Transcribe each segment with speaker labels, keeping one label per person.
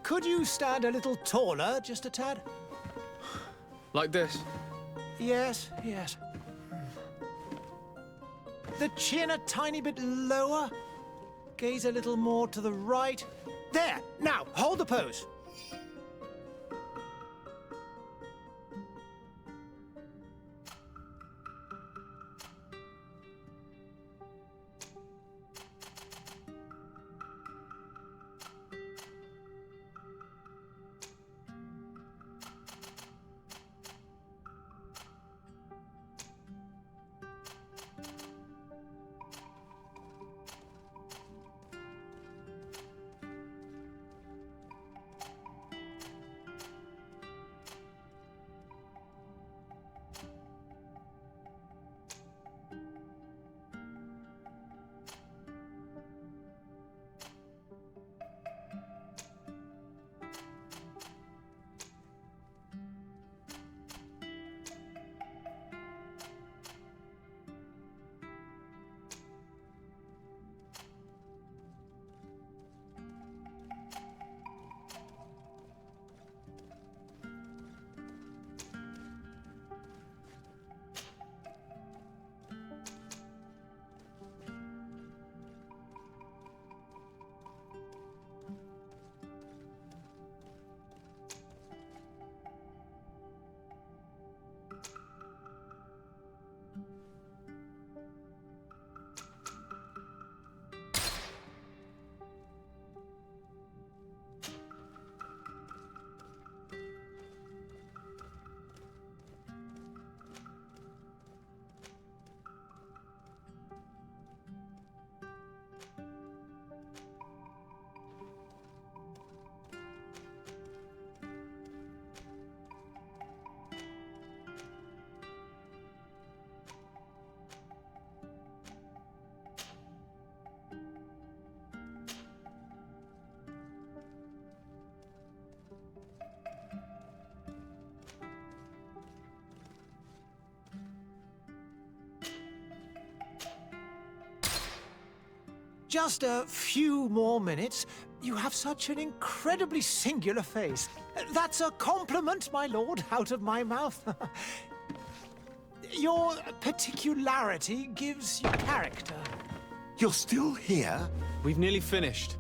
Speaker 1: Could you stand a little taller, just a tad?
Speaker 2: Like this?
Speaker 1: Yes, yes. The chin a tiny bit lower. Gaze a little more to the right. There! Now, hold the pose. Just a few more minutes. You have such an incredibly singular face. That's a compliment, my lord, out of my mouth. Your particularity gives you character.
Speaker 3: You're still here?
Speaker 2: We've nearly finished.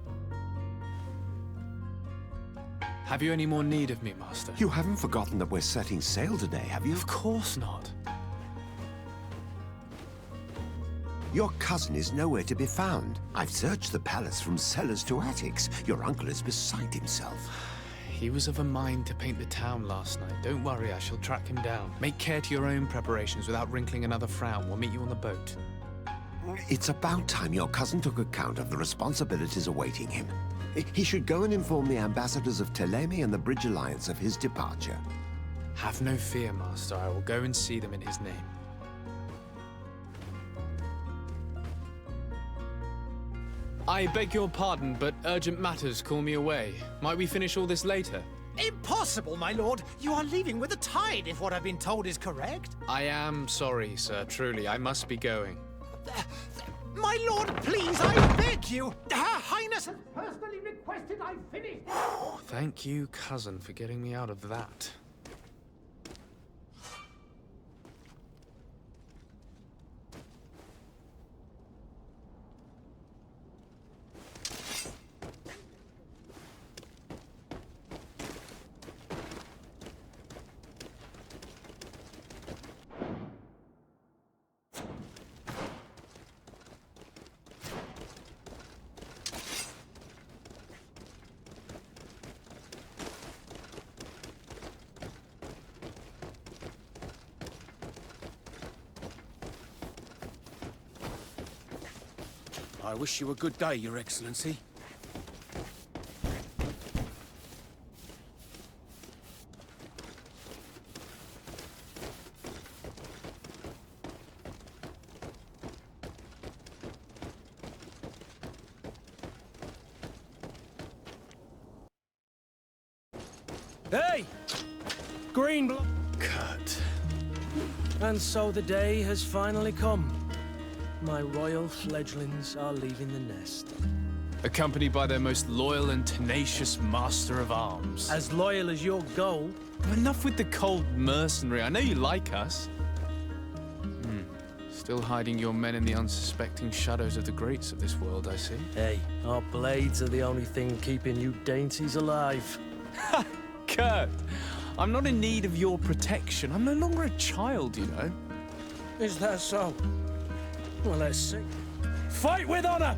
Speaker 2: Have you any more need of me, Master?
Speaker 3: You haven't forgotten that we're setting sail today, have you?
Speaker 2: Of course not.
Speaker 3: Your cousin is nowhere to be found. I've searched the palace from cellars to attics. Your uncle is beside himself.
Speaker 2: He was of a mind to paint the town last night. Don't worry, I shall track him down. Make care to your own preparations without wrinkling another frown. We'll meet you on the boat.
Speaker 3: It's about time your cousin took account of the responsibilities awaiting him. He should go and inform the ambassadors of Ptolemy and the Bridge Alliance of his departure.
Speaker 2: Have no fear, Master. I will go and see them in his name. I beg your pardon, but urgent matters call me away. Might we finish all this later?
Speaker 1: Impossible, my lord. You are leaving with the tide, if what I've been told is correct.
Speaker 2: I am sorry, sir. Truly, I must be going.
Speaker 1: My lord, please, I beg you. Her Highness has personally requested I finish.
Speaker 2: Thank you, cousin, for getting me out of that.
Speaker 4: I wish you a good day, Your Excellency.
Speaker 5: Hey! Green blood.
Speaker 2: Cut.
Speaker 5: And so the day has finally come. My royal fledglings are leaving the nest.
Speaker 2: accompanied by their most loyal and tenacious master of arms.
Speaker 5: As loyal as your gold.
Speaker 2: Enough with the cold mercenary. I know you like us. Still hiding your men in the unsuspecting shadows of the greats of this world, I see.
Speaker 5: Hey, our blades are the only thing keeping you dainties alive.
Speaker 2: Ha! Kurt, I'm not in need of your protection. I'm no longer a child, you know.
Speaker 5: Is that so? Well, let's see. Fight with honor!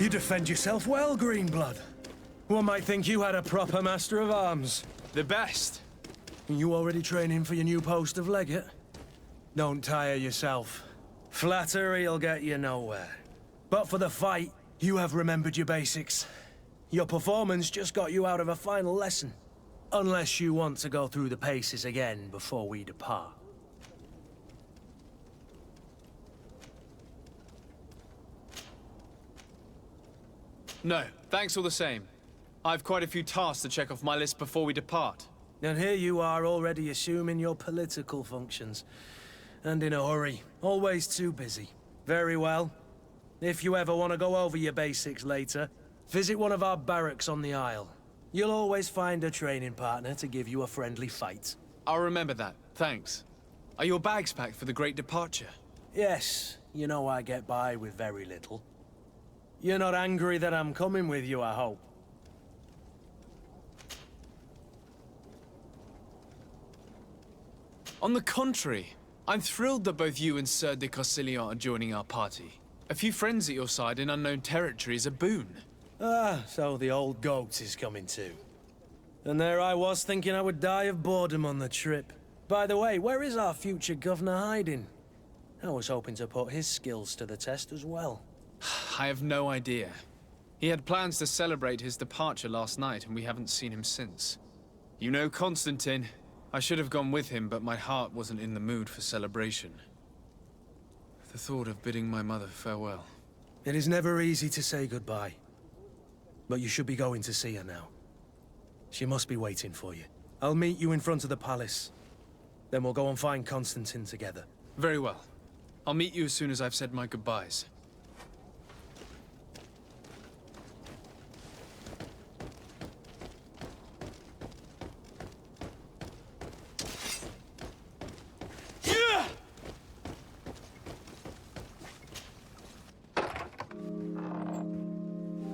Speaker 5: Defend yourself well, Greenblood. One might think you had a proper master of arms.
Speaker 2: The best.
Speaker 5: You already training for your new post of legate? Don't tire yourself. Flattery'll get you nowhere. But for the fight, you have remembered your basics. Your performance just got you out of a final lesson. Unless you want to go through the paces again before we depart.
Speaker 2: No, thanks all the same. I've quite a few tasks to check off my list before we depart.
Speaker 5: And here you are already assuming your political functions. And in a hurry. Always too busy. Very well. If you ever want to go over your basics later, visit one of our barracks on the Isle. You'll always find a training partner to give you a friendly fight.
Speaker 2: I'll remember that, thanks. Are your bags packed for the great departure?
Speaker 5: Yes, you know I get by with very little. You're not angry that I'm coming with you, I hope.
Speaker 2: On the contrary, I'm thrilled that both you and Sir de Cossilion are joining our party. A few friends at your side in unknown territory is a boon.
Speaker 5: Ah, so the old goat is coming too. And there I was thinking I would die of boredom on the trip. By the way, where is our future governor hiding? I was hoping to put his skills to the test as well.
Speaker 2: I have no idea. He had plans to celebrate his departure last night, and we haven't seen him since. You know Constantine. I should have gone with him, but my heart wasn't in the mood for celebration. The thought of bidding my mother farewell.
Speaker 5: It is never easy to say goodbye. But you should be going to see her now. She must be waiting for you. I'll meet you in front of the palace. Then we'll go and find Constantine together.
Speaker 2: Very well. I'll meet you as soon as I've said my goodbyes.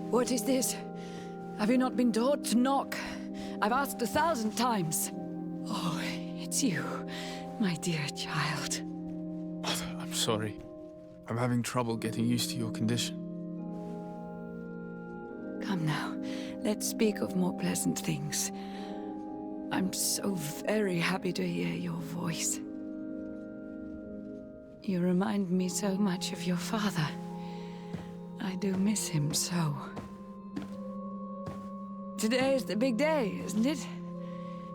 Speaker 6: What is this? Have you not been taught to knock? I've asked 1,000 times. Oh, it's you, my dear child.
Speaker 2: Mother, I'm sorry. I'm having trouble getting used to your condition.
Speaker 6: Come now, let's speak of more pleasant things. I'm so very happy to hear your voice. You remind me so much of your father. I do miss him so. Today is the big day, isn't it?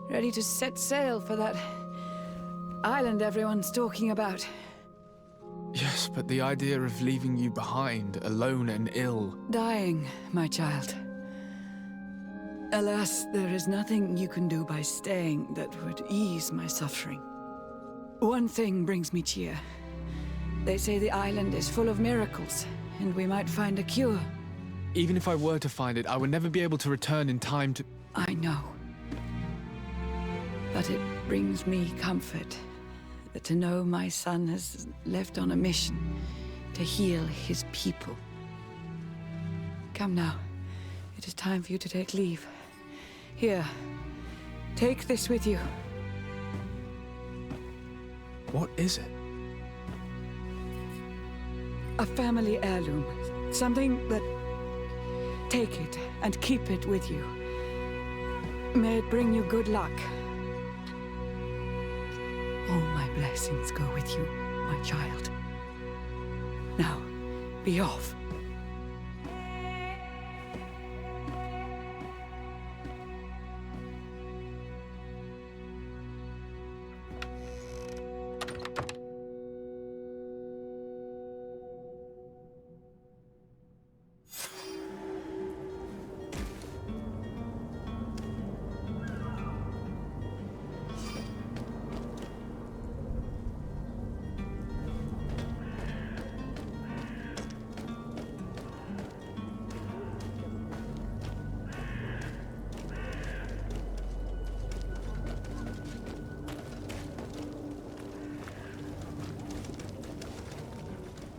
Speaker 6: Ready to set sail for that island everyone's talking about.
Speaker 2: Yes, but the idea of leaving you behind, alone and ill...
Speaker 6: Dying, my child. Alas, there is nothing you can do by staying that would ease my suffering. One thing brings me cheer. They say the island is full of miracles, and we might find a cure.
Speaker 2: Even if I were to find it, I would never be able to return in time to...
Speaker 6: I know. But it brings me comfort to know my son has left on a mission to heal his people. Come now. It is time for you to take leave. Here, take this with you.
Speaker 2: What is it?
Speaker 6: A family heirloom. Something that... Take it and keep it with you. May it bring you good luck. All my blessings go with you, my child. Now, be off.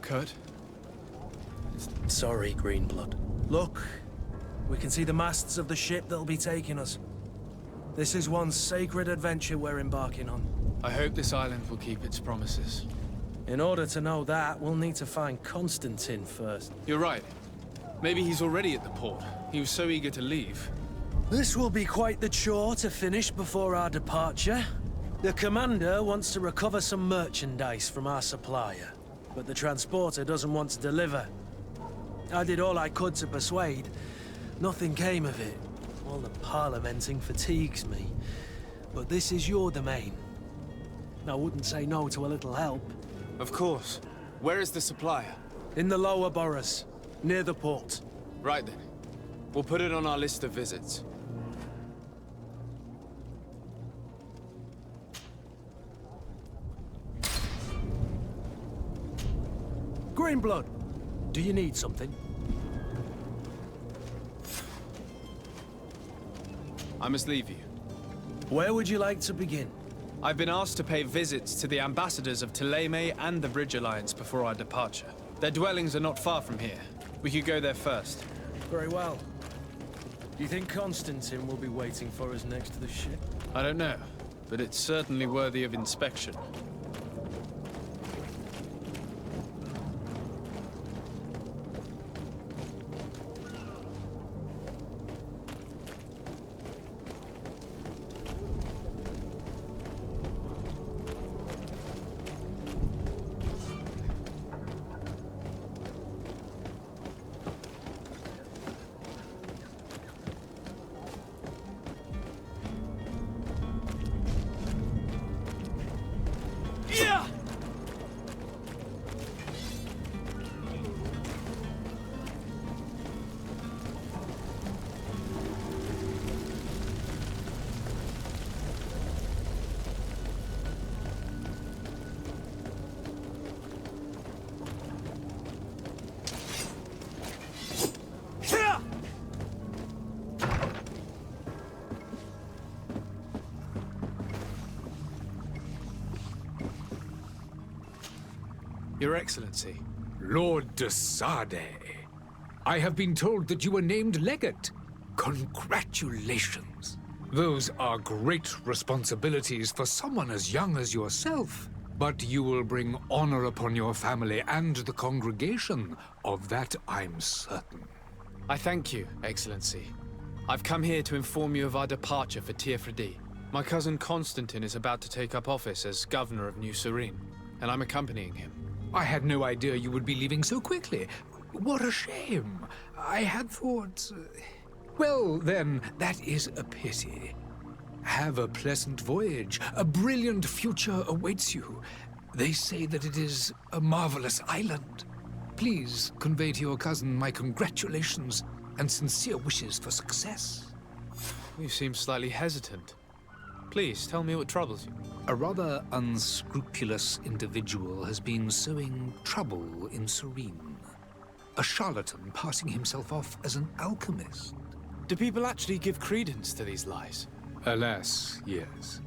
Speaker 2: Kurt?
Speaker 5: Sorry, Greenblood. Look, we can see the masts of the ship that'll be taking us. This is one sacred adventure we're embarking on.
Speaker 2: I hope this island will keep its promises.
Speaker 5: In order to know that, we'll need to find Constantine first.
Speaker 2: You're right. Maybe he's already at the port. He was so eager to leave.
Speaker 5: This will be quite the chore to finish before our departure. The commander wants to recover some merchandise from our supplier, but the transporter doesn't want to deliver. I did all I could to persuade. Nothing came of it. All the parliamenting fatigues me. But this is your domain. I wouldn't say no to a little help.
Speaker 2: Of course. Where is the supplier?
Speaker 5: In the lower boroughs, near the port.
Speaker 2: Right then. We'll put it on our list of visits.
Speaker 5: Greenblood, do you need something?
Speaker 2: I must leave you.
Speaker 5: Where would you like to begin?
Speaker 2: I've been asked to pay visits to the ambassadors of Thélème and the Bridge Alliance before our departure. Their dwellings are not far from here. We could go there first.
Speaker 5: Very well. Do you think Constantine will be waiting for us next to the ship?
Speaker 2: I don't know, but it's certainly worthy of inspection. Your Excellency.
Speaker 7: Lord de Sade. I have been told that you were named legate. Congratulations. Those are great responsibilities for someone as young as yourself. But you will bring honor upon your family and the congregation. Of that, I'm certain.
Speaker 2: I thank you, Excellency. I've come here to inform you of our departure for Tiefredi. My cousin Constantine is about to take up office as governor of New Serene, and I'm accompanying him.
Speaker 7: I had no idea you would be leaving so quickly. What a shame. I had thought... Well, then, that is a pity. Have a pleasant voyage. A brilliant future awaits you. They say that it is a marvelous island. Please convey to your cousin my congratulations and sincere wishes for success.
Speaker 2: You seem slightly hesitant. Please, tell me what troubles you.
Speaker 7: A rather unscrupulous individual has been sowing trouble in Serene. A charlatan passing himself off as an alchemist.
Speaker 2: Do people actually give credence to these lies?
Speaker 7: Alas, yes.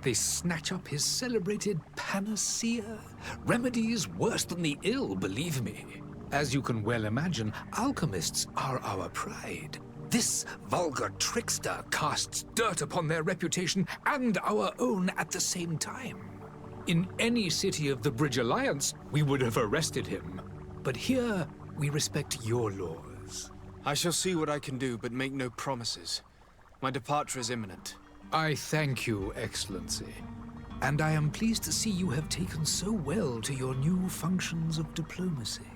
Speaker 7: They snatch up his celebrated panacea. Remedies worse than the ill, believe me. As you can well imagine, alchemists are our pride. This vulgar trickster casts dirt upon their reputation and our own at the same time. In any city of the Bridge Alliance, we would have arrested him. But here, we respect your laws.
Speaker 2: I shall see what I can do, but make no promises. My departure is imminent.
Speaker 7: I thank you, Excellency. And I am pleased to see you have taken so well to your new functions of diplomacy.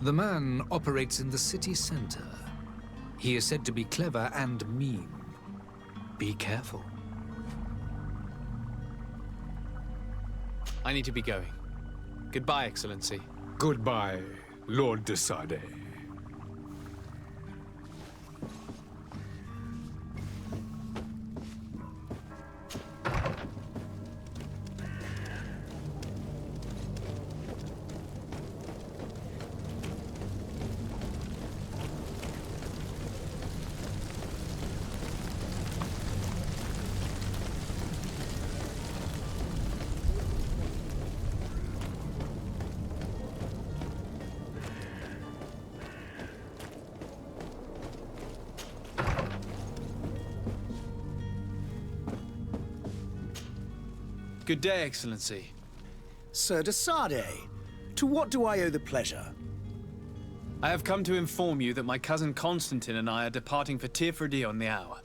Speaker 7: The man operates in the city center. He is said to be clever and mean. Be careful.
Speaker 2: I need to be going. Goodbye, Excellency.
Speaker 7: Goodbye, Lord de Sade.
Speaker 2: Good day, Excellency.
Speaker 8: Sir de Sade, to what do I owe the pleasure?
Speaker 2: I have come to inform you that my cousin Constantine and I are departing for Tiefredi on the hour.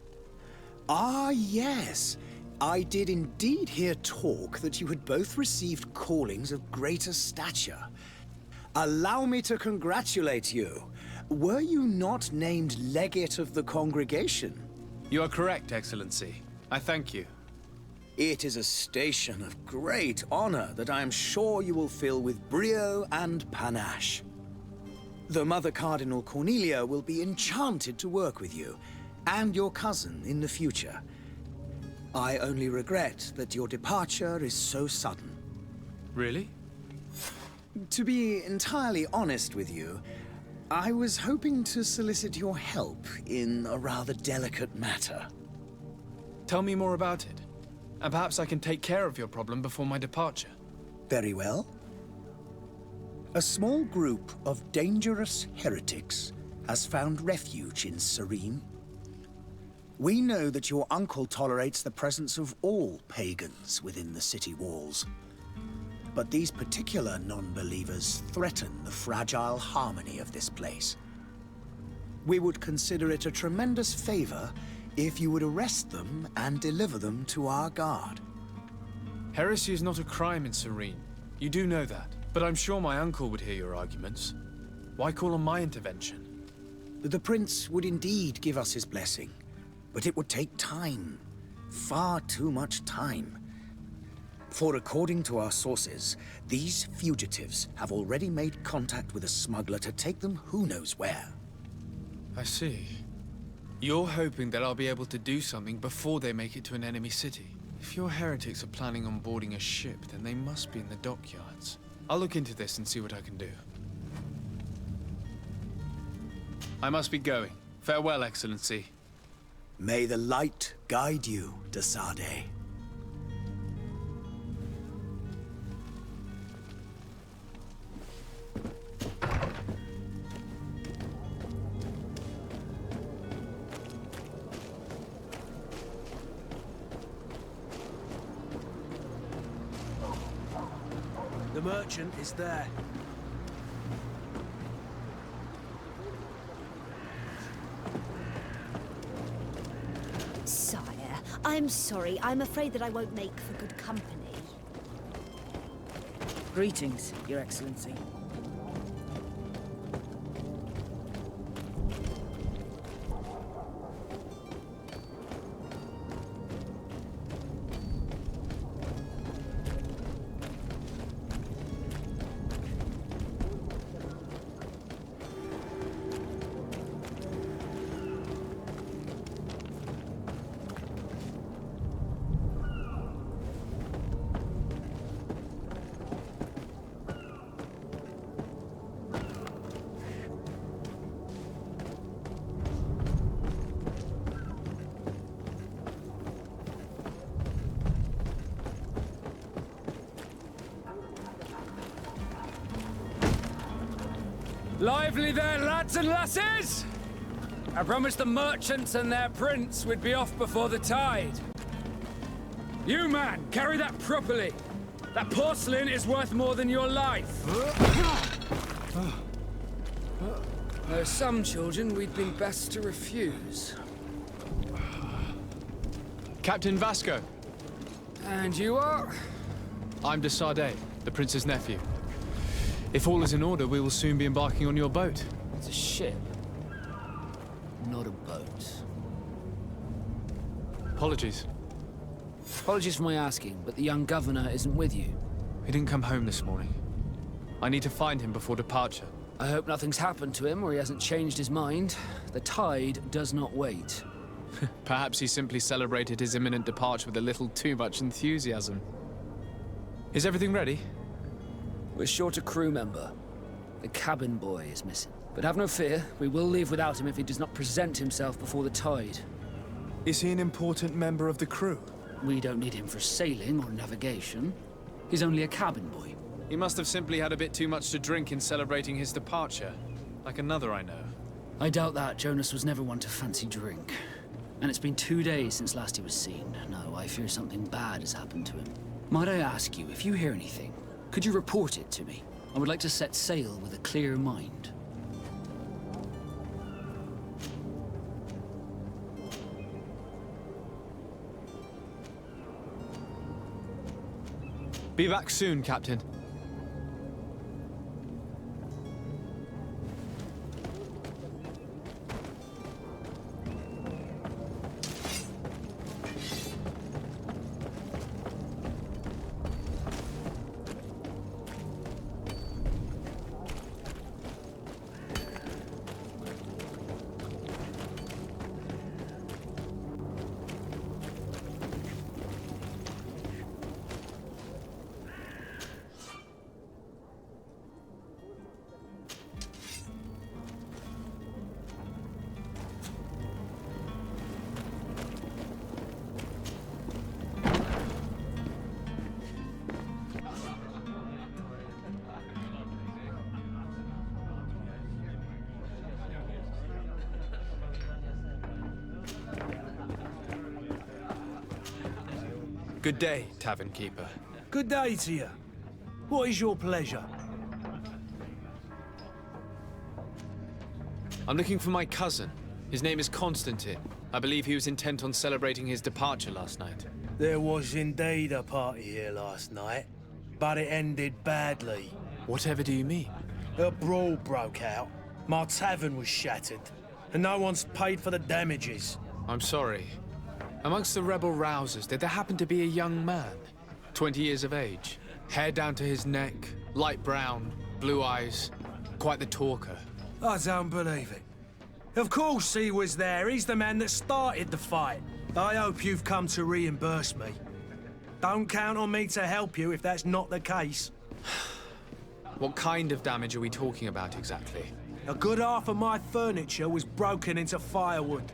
Speaker 8: Ah, yes. I did indeed hear talk that you had both received callings of greater stature. Allow me to congratulate you. Were you not named legate of the congregation?
Speaker 2: You are correct, Excellency. I thank you.
Speaker 8: It is a station of great honor that I am sure you will fill with brio and panache. The Mother Cardinal Cornelia will be enchanted to work with you, and your cousin in the future. I only regret that your departure is so sudden.
Speaker 2: Really?
Speaker 8: To be entirely honest with you, I was hoping to solicit your help in a rather delicate matter.
Speaker 2: Tell me more about it. And perhaps I can take care of your problem before my departure.
Speaker 8: Very well. A small group of dangerous heretics has found refuge in Serene. We know that your uncle tolerates the presence of all pagans within the city walls. But these particular non-believers threaten the fragile harmony of this place. We would consider it a tremendous favor if you would arrest them and deliver them to our guard.
Speaker 2: Heresy is not a crime in Serene. You do know that. But I'm sure my uncle would hear your arguments. Why call on my intervention?
Speaker 8: The prince would indeed give us his blessing, but it would take time. Far too much time. For according to our sources, these fugitives have already made contact with a smuggler to take them who knows where.
Speaker 2: I see. You're hoping that I'll be able to do something before they make it to an enemy city. If your heretics are planning on boarding a ship, then they must be in the dockyards. I'll look into this and see what I can do. I must be going. Farewell, Excellency.
Speaker 8: May the light guide you, de Sade.
Speaker 5: merchant is there.
Speaker 9: Sire, I'm sorry. I'm afraid that I won't make for good company.
Speaker 10: Greetings, Your Excellency.
Speaker 11: Lively there, lads and lasses! I promised the merchants and their prince we'd be off before the tide. You, man, carry that properly. That porcelain is worth more than your life. There are some children we'd been best to refuse.
Speaker 2: Captain Vasco.
Speaker 11: And you are?
Speaker 2: I'm de Sardet, the prince's nephew. If all is in order, we will soon be embarking on your boat.
Speaker 11: It's a ship, not a boat.
Speaker 2: Apologies.
Speaker 11: Apologies for my asking, but the young governor isn't with you.
Speaker 2: He didn't come home this morning. I need to find him before departure.
Speaker 11: I hope nothing's happened to him or he hasn't changed his mind. The tide does not wait.
Speaker 2: Perhaps he simply celebrated his imminent departure with a little too much enthusiasm. Is everything ready?
Speaker 11: We're short a crew member. The cabin boy is missing. But have no fear, we will leave without him if he does not present himself before the tide.
Speaker 5: Is he an important member of the crew?
Speaker 11: We don't need him for sailing or navigation. He's only a cabin boy.
Speaker 2: He must have simply had a bit too much to drink in celebrating his departure. Like another I know.
Speaker 11: I doubt that. Jonas was never one to fancy drink. And it's been 2 days since last he was seen. No, I fear something bad has happened to him. Might I ask you, if you hear anything, could you report it to me? I would like to set sail with a clear mind.
Speaker 2: Be back soon, Captain. Good day, tavern keeper.
Speaker 5: Good day to you. What is your pleasure?
Speaker 2: I'm looking for my cousin. His name is Constantine. I believe he was intent on celebrating his departure last night.
Speaker 5: There was indeed a party here last night, but it ended badly.
Speaker 2: Whatever do you mean?
Speaker 5: A brawl broke out. My tavern was shattered, and no one's paid for the damages.
Speaker 2: I'm sorry. Amongst the rebel rousers, did there happen to be a young man? 20 years of age, hair down to his neck, light brown, blue eyes, quite the talker.
Speaker 5: I don't believe it. Of course he was there. He's the man that started the fight. I hope you've come to reimburse me. Don't count on me to help you if that's not the case.
Speaker 2: What kind of damage are we talking about exactly?
Speaker 5: A good half of my furniture was broken into firewood.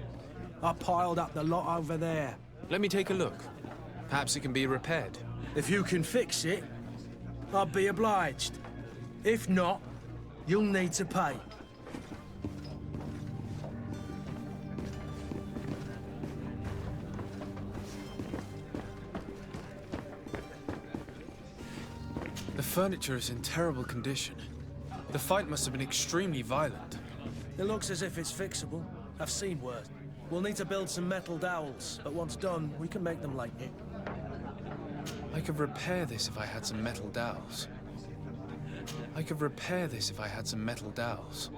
Speaker 5: I piled up the lot over there.
Speaker 2: Let me take a look. Perhaps it can be repaired.
Speaker 5: If you can fix it, I'll be obliged. If not, you'll need to pay.
Speaker 2: The furniture is in terrible condition. The fight must have been extremely violent.
Speaker 5: It looks as if it's fixable. I've seen worse. We'll need to build some metal dowels, but once done, we can make them like new.
Speaker 2: I could repair this if I had some metal dowels. I could repair this if I had some metal dowels.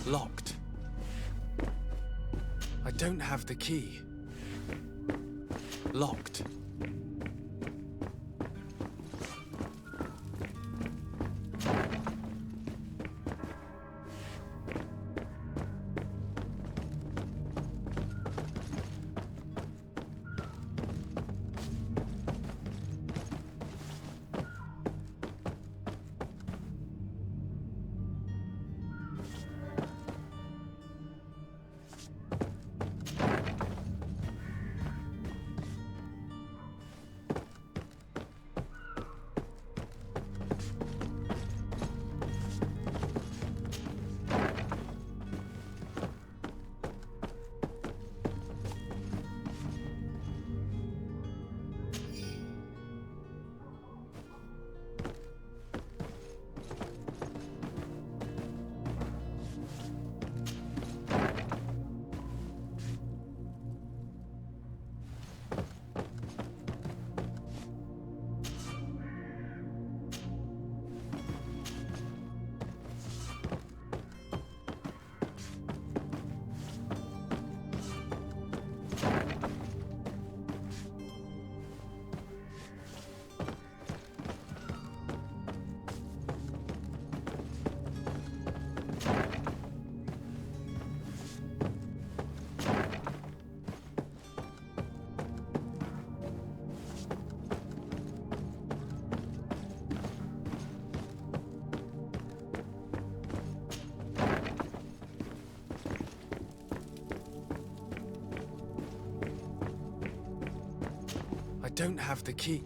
Speaker 2: Locked. I don't have the key. Locked. I don't have the key.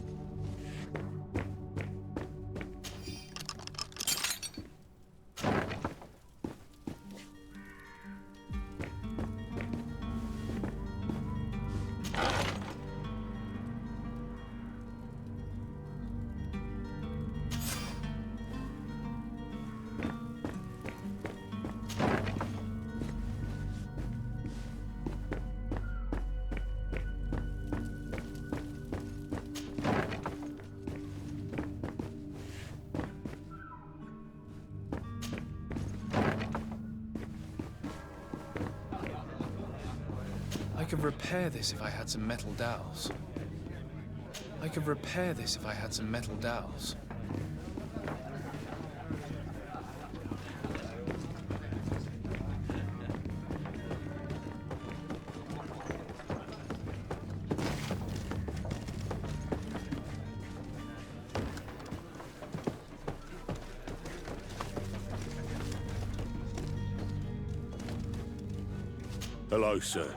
Speaker 2: I could repair this if I had some metal dowels. I could repair this if I had some metal dowels.
Speaker 4: Hello, sir.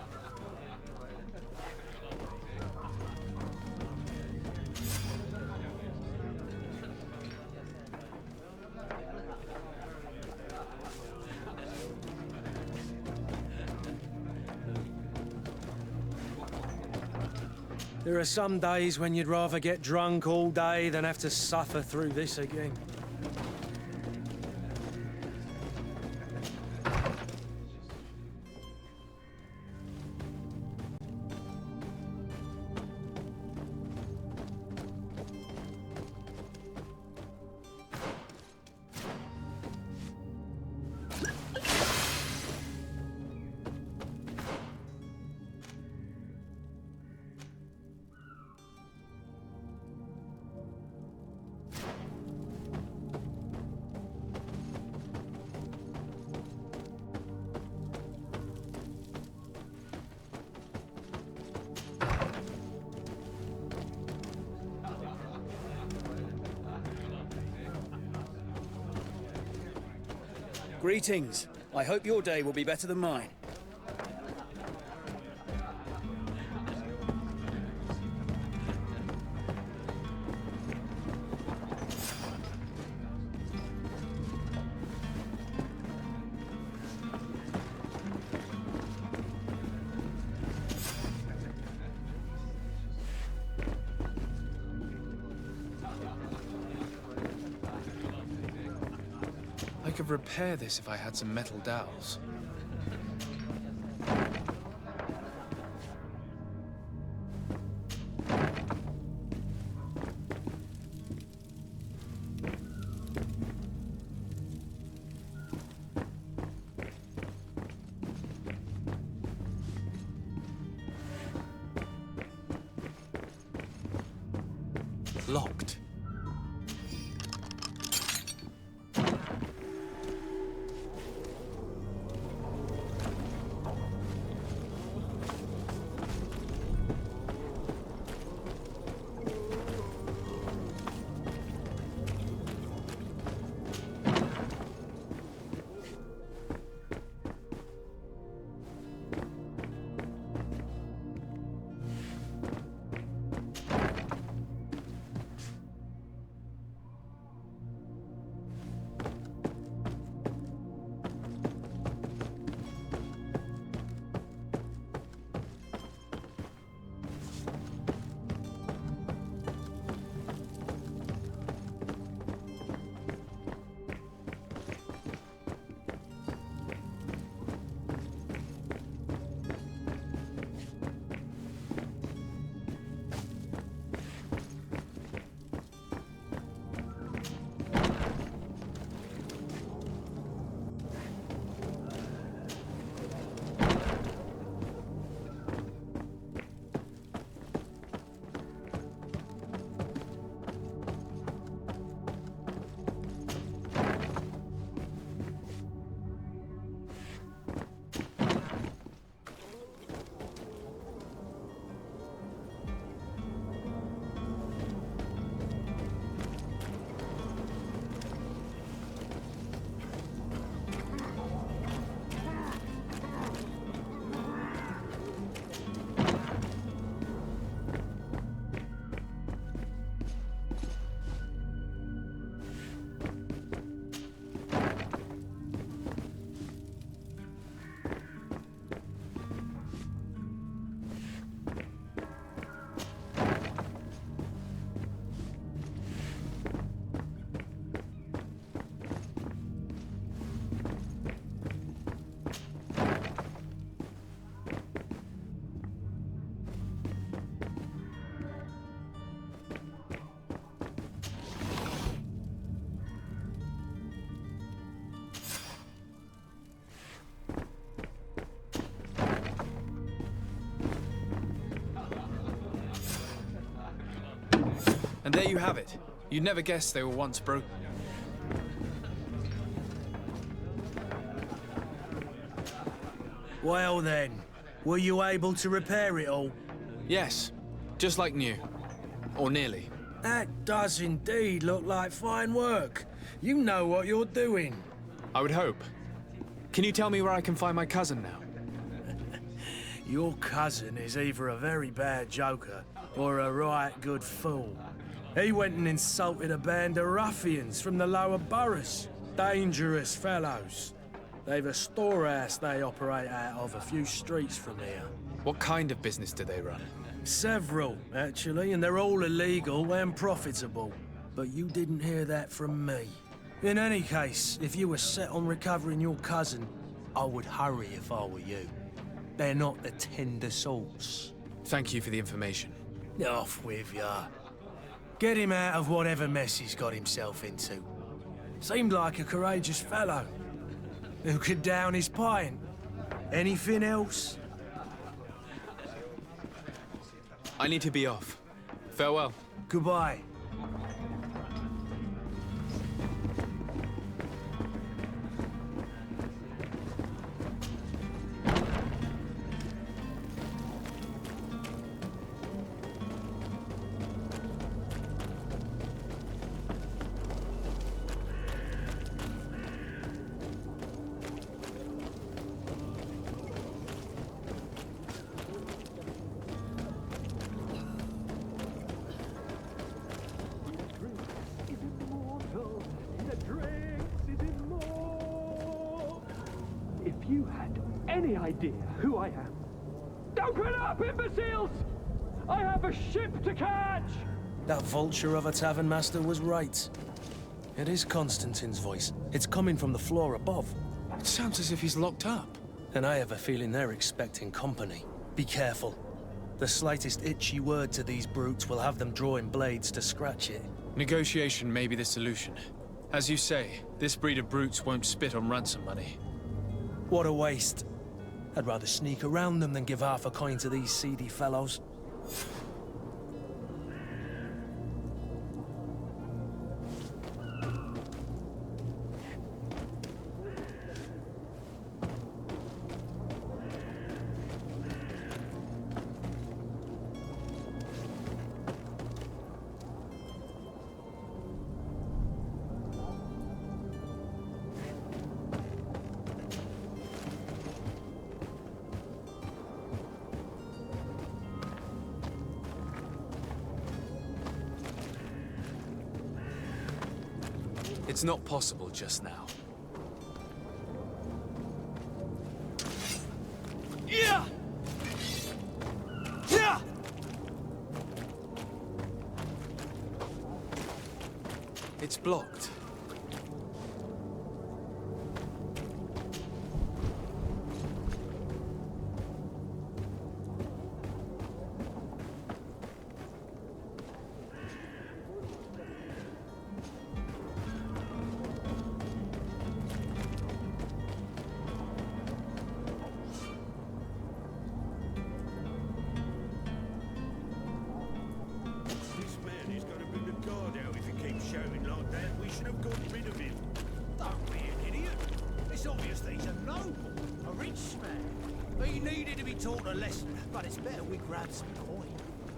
Speaker 5: There are some days when you'd rather get drunk all day than have to suffer through this again.
Speaker 10: Greetings. I hope your day will be better than mine.
Speaker 2: I could repair this if I had some metal dowels. Locked. And there you have it. You'd never guess they were once broken.
Speaker 5: Well then, were you able to repair it all?
Speaker 2: Yes, just like new. Or nearly.
Speaker 5: That does indeed look like fine work. You know what you're doing.
Speaker 2: I would hope. Can you tell me where I can find my cousin now?
Speaker 5: Your cousin is either a very bad joker or a right good fool. He went and insulted a band of ruffians from the lower boroughs. Dangerous fellows. They've a storehouse they operate out of a few streets from here.
Speaker 2: What kind of business do they run?
Speaker 5: Several, actually, and they're all illegal and profitable. But you didn't hear that from me. In any case, if you were set on recovering your cousin, I would hurry if I were you. They're not the tender sorts.
Speaker 2: Thank you for the information.
Speaker 5: Off with ya. Get him out of whatever mess he's got himself into. Seemed like a courageous fellow. Who could down his pint. Anything else?
Speaker 2: I need to be off. Farewell.
Speaker 5: Goodbye.
Speaker 12: you had any idea who I am. Open up, imbeciles! I have a ship to catch!
Speaker 5: That vulture of a tavern master was right. It is Constantine's voice. It's coming from the floor above.
Speaker 2: It sounds as if he's locked up.
Speaker 5: And I have a feeling they're expecting company. Be careful. The slightest itchy word to these brutes will have them drawing blades to scratch it.
Speaker 2: Negotiation may be the solution. As you say, this breed of brutes won't spit on ransom money.
Speaker 5: What a waste. I'd rather sneak around them than give half a coin to these seedy fellows.
Speaker 2: It's not possible just now.
Speaker 1: Yeah! Yeah!
Speaker 2: It's blocked.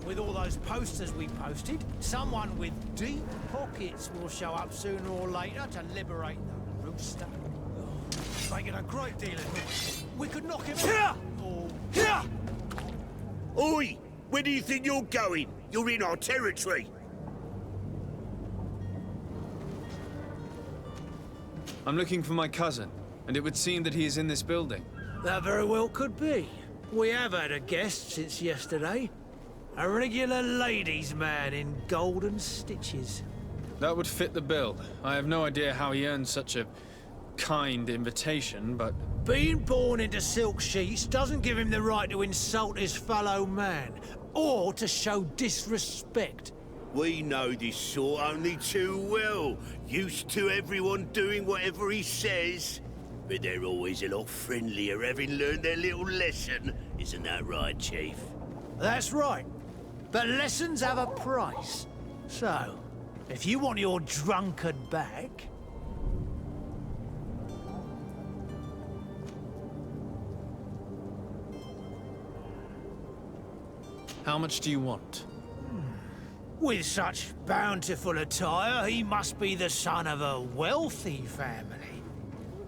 Speaker 1: With all those posters we posted, someone with deep pockets will show up sooner or later to liberate the rooster. Making a great deal of noise. We could knock him out. Here!
Speaker 13: Oi! Where do you think you're going? You're in our territory.
Speaker 2: I'm looking for my cousin, and it would seem that he is in this building.
Speaker 1: That very well could be. We have had a guest since yesterday. A regular ladies' man in golden stitches.
Speaker 2: That would fit the bill. I have no idea how he earned such a kind invitation, but...
Speaker 1: Being born into silk sheets doesn't give him the right to insult his fellow man, or to show disrespect.
Speaker 13: We know this sort only too well. Used to everyone doing whatever he says. But they're always a lot friendlier having learned their little lesson. Isn't that right, Chief?
Speaker 1: That's right. But lessons have a price. So, if you want your drunkard back...
Speaker 2: How much do you want?
Speaker 1: With such bountiful attire, he must be the son of a wealthy family.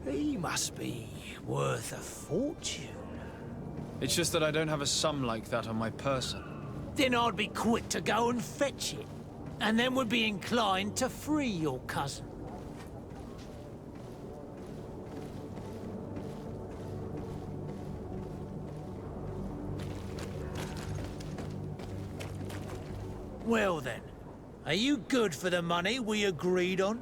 Speaker 1: He must be worth a fortune.
Speaker 2: It's just that I don't have a sum like that on my person.
Speaker 1: Then I'd be quick to go and fetch it. And then would be inclined to free your cousin. Well then, are you good for the money we agreed on?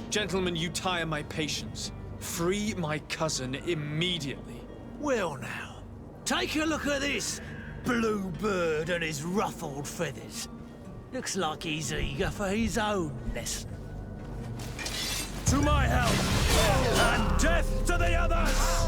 Speaker 2: Gentlemen, you tire my patience. Free my cousin immediately.
Speaker 1: Well now. Take a look at this blue bird and his ruffled feathers. Looks like he's eager for his own lesson.
Speaker 5: To my help! And death to the others!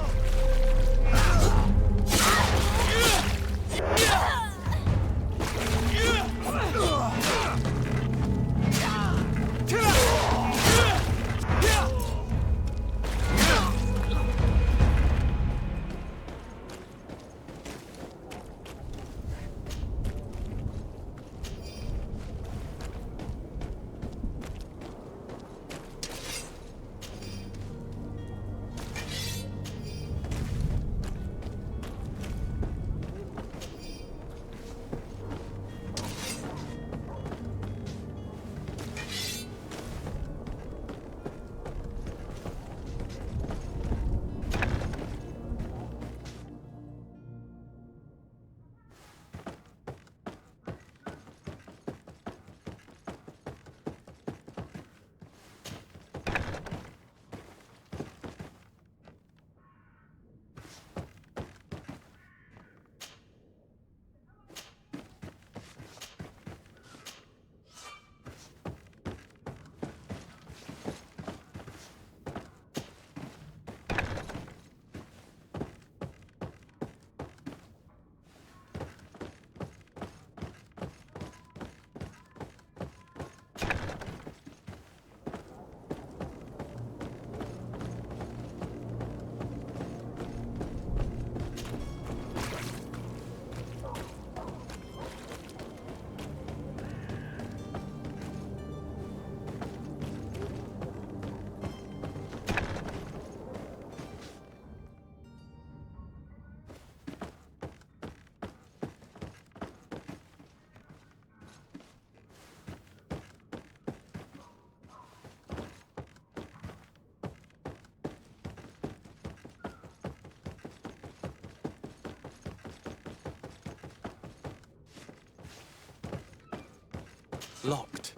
Speaker 2: Locked.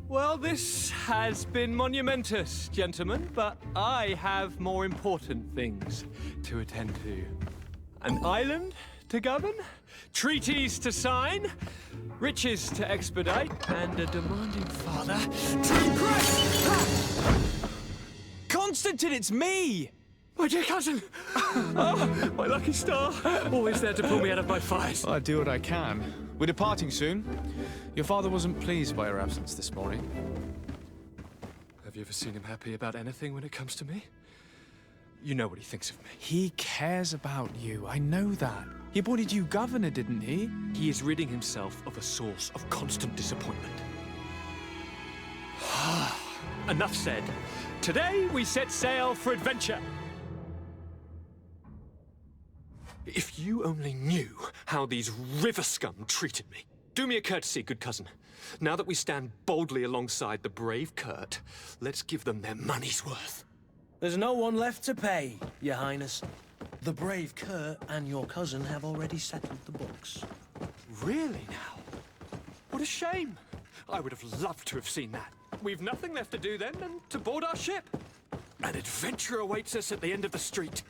Speaker 12: Well, this has been monumentous, gentlemen, but I have more important things to attend to. An island to govern, treaties to sign, riches to expedite, and a demanding father to impress!
Speaker 2: Constantine, it's me!
Speaker 12: My dear cousin! Oh, my lucky star! Always there to pull me out of my fight.
Speaker 2: I do what I can. We're departing soon. Your father wasn't pleased by your absence this morning.
Speaker 12: Have you ever seen him happy about anything when it comes to me? You know what he thinks of me.
Speaker 2: He cares about you, I know that. He appointed you governor, didn't he?
Speaker 12: He is ridding himself of a source of constant disappointment. Enough said. Today we set sail for adventure. If you only knew how these river scum treated me. Do me a courtesy, good cousin. Now that we stand boldly alongside the brave Kurt, let's give them their money's worth.
Speaker 5: There's no one left to pay, Your Highness. The brave Kurt and your cousin have already settled the books.
Speaker 12: Really now? What a shame. I would have loved to have seen that. We've nothing left to do then than to board our ship. An adventure awaits us at the end of the street.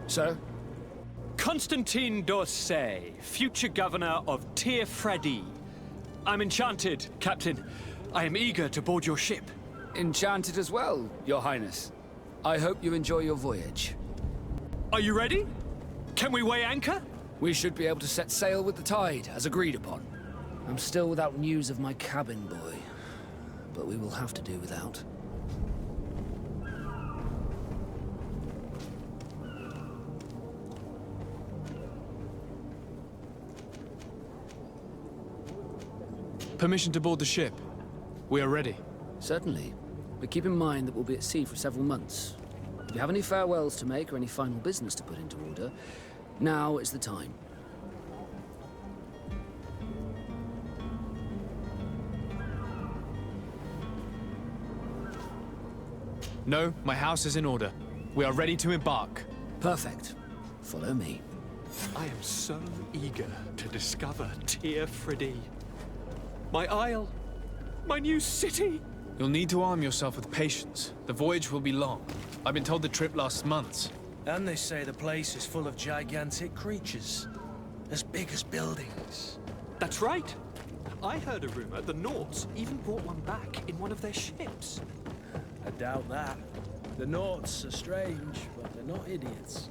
Speaker 5: Sir?
Speaker 12: Constantine d'Orsay, future governor of Freddy. I'm enchanted, Captain. I am eager to board your ship.
Speaker 11: Enchanted as well, Your Highness. I hope you enjoy your voyage.
Speaker 12: Are you ready? Can we weigh anchor?
Speaker 11: We should be able to set sail with the tide, as agreed upon. I'm still without news of my cabin boy, but we will have to do without.
Speaker 2: Permission to board the ship. We are ready.
Speaker 11: Certainly. But keep in mind that we'll be at sea for several months. If you have any farewells to make or any final business to put into order, now is the time.
Speaker 2: No, my house is in order. We are ready to embark.
Speaker 11: Perfect. Follow me.
Speaker 12: I am so eager to discover Tear Freddy. My isle, my new city.
Speaker 2: You'll need to arm yourself with patience. The voyage will be long. I've been told the trip lasts months.
Speaker 5: And they say the place is full of gigantic creatures. As big as buildings.
Speaker 12: That's right. I heard a rumor the Nauts even brought one back in one of their ships.
Speaker 5: I doubt that. The Nauts are strange, but they're not idiots.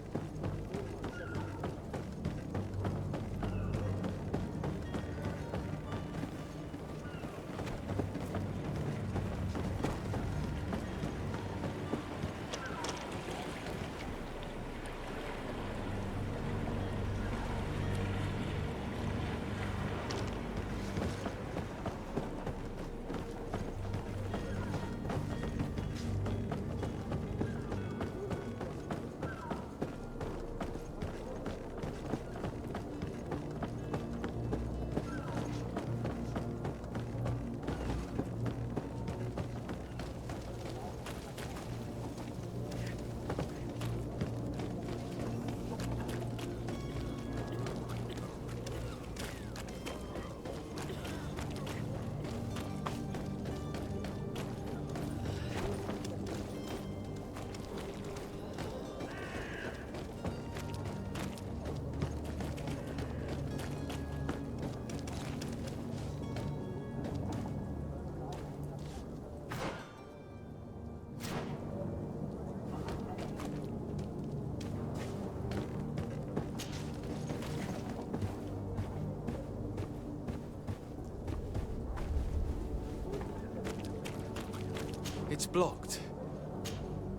Speaker 2: It's blocked.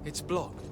Speaker 2: It's blocked.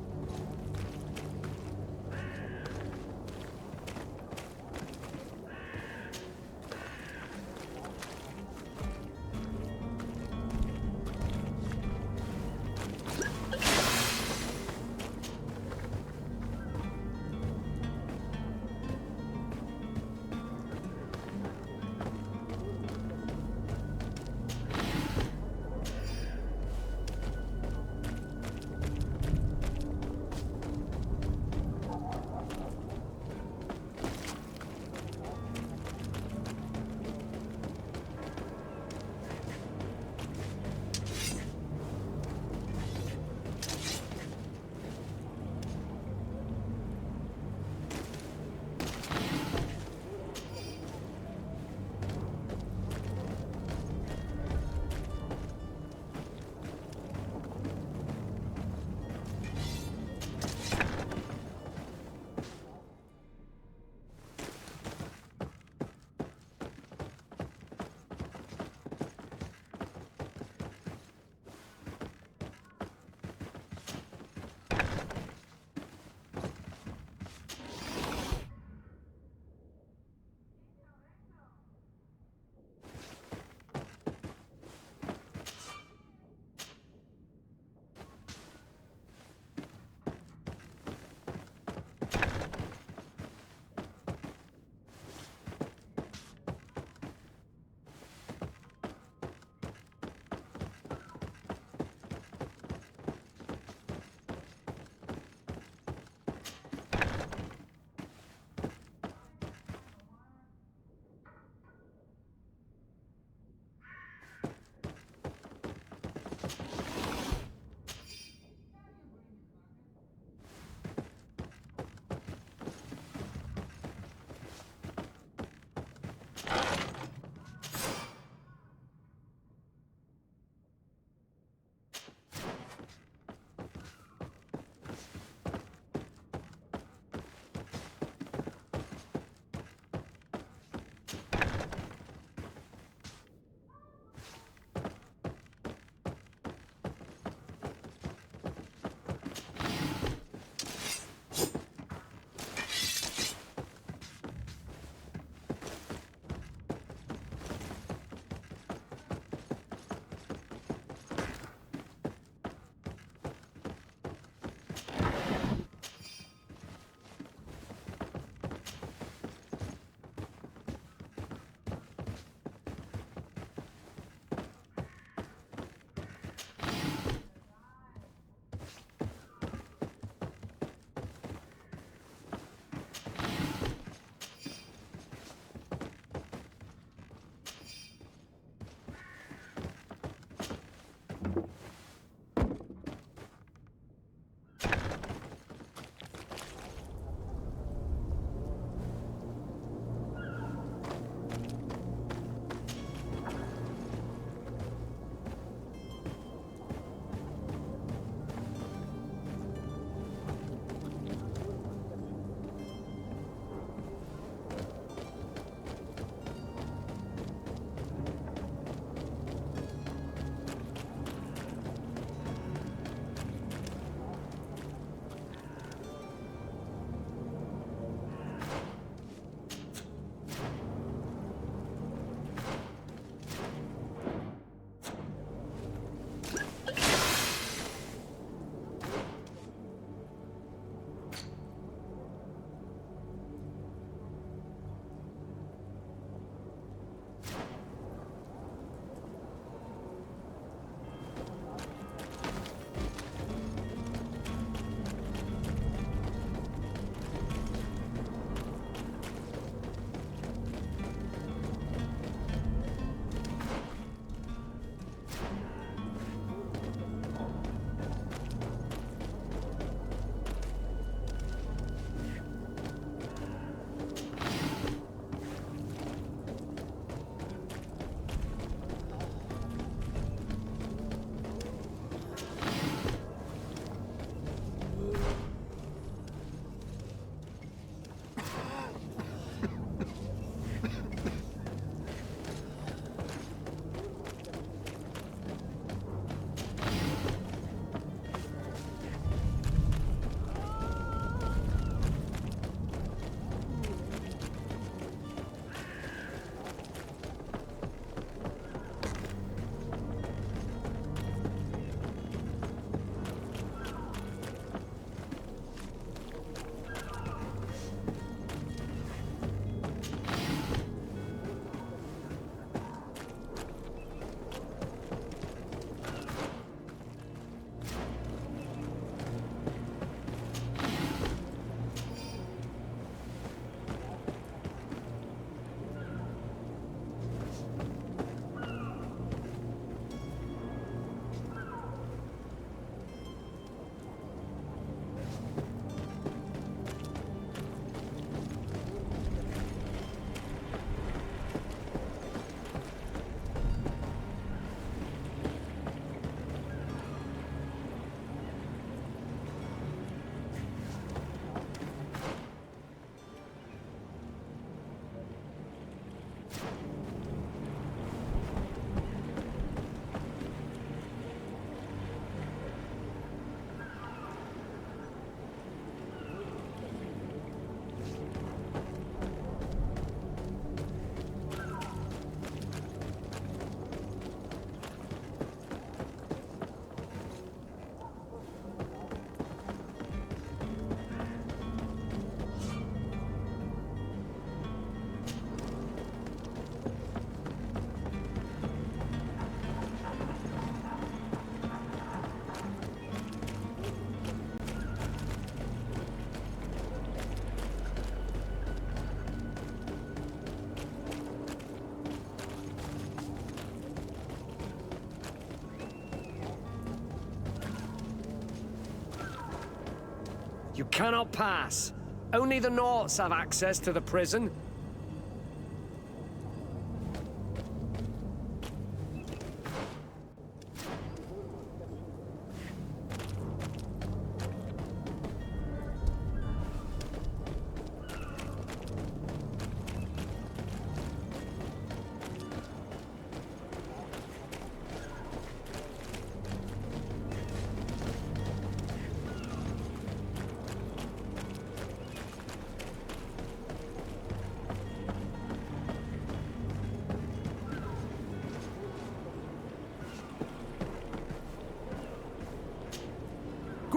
Speaker 14: You cannot pass. Only the Norts have access to the prison.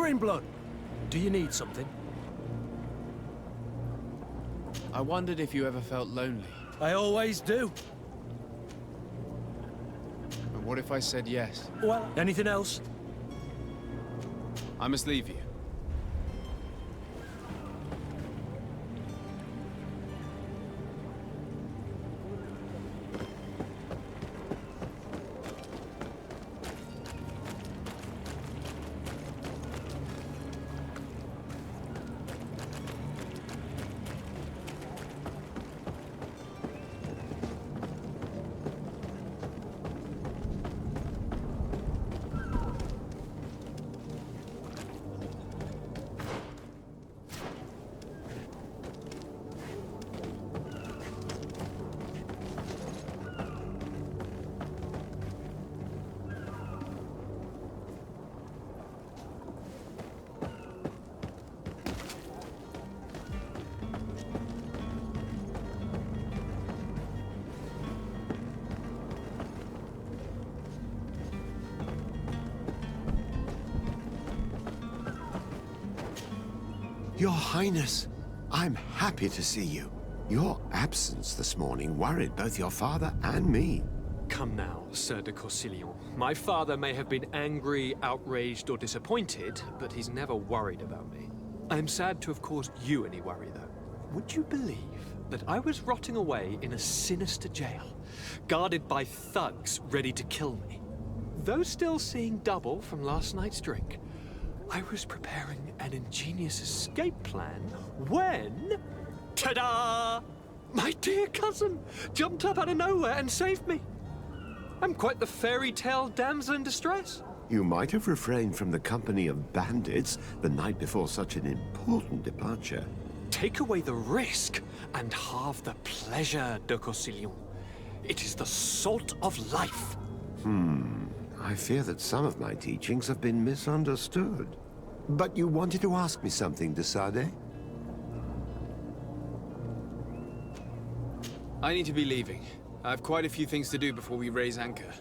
Speaker 5: Greenblood, do you need something?
Speaker 2: I wondered if you ever felt lonely.
Speaker 5: I always do.
Speaker 2: But what if I said yes?
Speaker 5: Well, anything else?
Speaker 2: I must leave you.
Speaker 3: Your Highness, I'm happy to see you. Your absence this morning worried both your father and me.
Speaker 12: Come now, Sir de Corsilion. My father may have been angry, outraged, or disappointed, but he's never worried about me. I am sad to have caused you any worry, though. Would you believe that I was rotting away in a sinister jail, guarded by thugs ready to kill me? Though still seeing double from last night's drink, I was preparing an ingenious escape plan when... ta-da! My dear cousin jumped up out of nowhere and saved me. I'm quite the fairy tale damsel in distress.
Speaker 3: You might have refrained from the company of bandits the night before such an important departure.
Speaker 12: Take away the risk and halve the pleasure, de Corsilion. It is the salt of life.
Speaker 3: I fear that some of my teachings have been misunderstood. But you wanted to ask me something, de Sade?
Speaker 2: I need to be leaving. I have quite a few things to do before we raise anchor.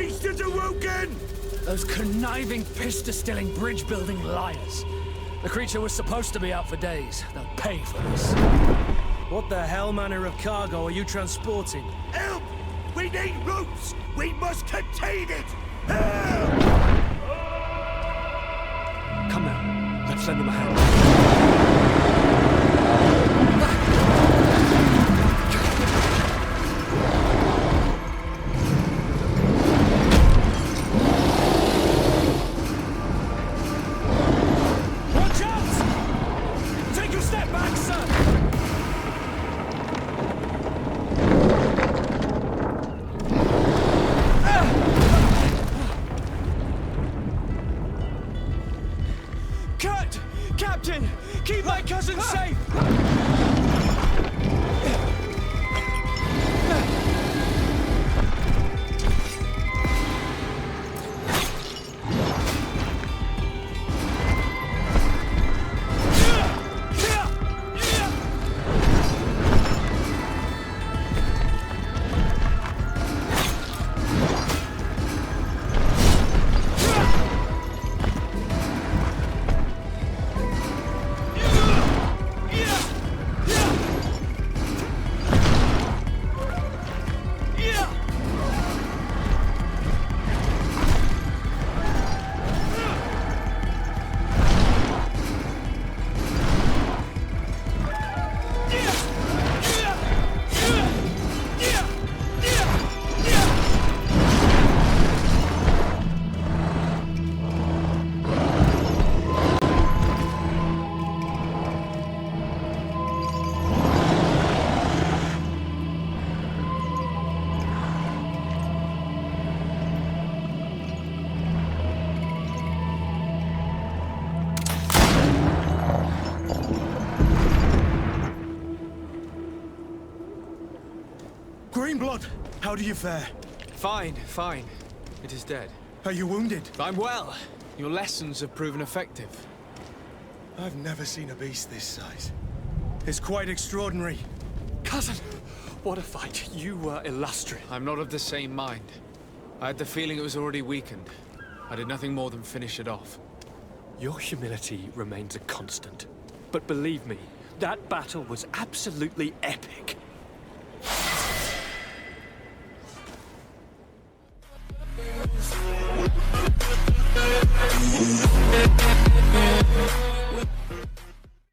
Speaker 13: beast has awoken!
Speaker 11: Those conniving, pista-stilling, bridge-building liars. The creature was supposed to be out for days. They'll pay for this.
Speaker 5: What the hell manner of cargo are you transporting?
Speaker 13: Help! We need ropes! We must contain it! Help!
Speaker 5: Come now, let's lend them a hand.
Speaker 1: Watch out! Take a step back, sir! Kurt! Captain! Keep my cousin safe!
Speaker 5: Greenblood, how do you fare?
Speaker 2: Fine, fine. It is dead.
Speaker 5: Are you wounded?
Speaker 2: I'm well. Your lessons have proven effective.
Speaker 5: I've never seen a beast this size. It's quite extraordinary.
Speaker 12: Cousin, what a fight. You were illustrious.
Speaker 2: I'm not of the same mind. I had the feeling it was already weakened. I did nothing more than finish it off.
Speaker 12: Your humility remains a constant. But believe me, that battle was absolutely epic.